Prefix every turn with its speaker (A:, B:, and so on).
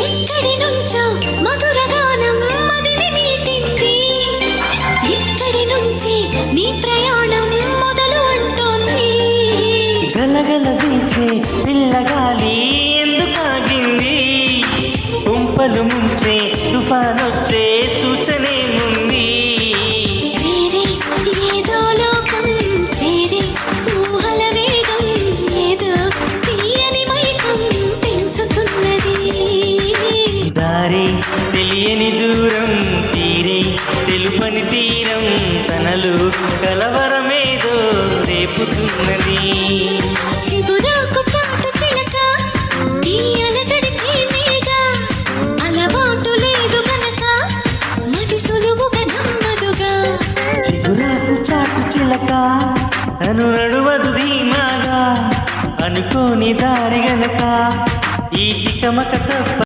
A: ఎక్కడి నుంచో మధుర గానం మదిని మీటింది. ఎక్కడి నుంచి నీ ప్రయాణం మొదలు అంటోంది.
B: గలగల వీచే పిల్లగాలి ఎందుకాగింది? కుంపలు ముంచే తుఫానొచ్చే సూచనే ఉంది.
A: వేరే ఏదో లోకం చేరి ఊహల వేగం ఏదో తీయని మైకం పెంచుతున్నది.
B: దారి తెలియని దూరం తీరే తెలుపని తీరం తనలు కలవరమేదో రేపుతున్నది.
A: చిగురాకు పాటు చిలక ఈ అలజడి ప్రేమేగా. అలవాటు లేదు గనక మది సులువుగా నమ్మదుగా.
B: చిగురాకు చాటు చిలక తను నడువదు ధీమాగా. అనుకోని దారి గనక ఈ తికమక తప్ప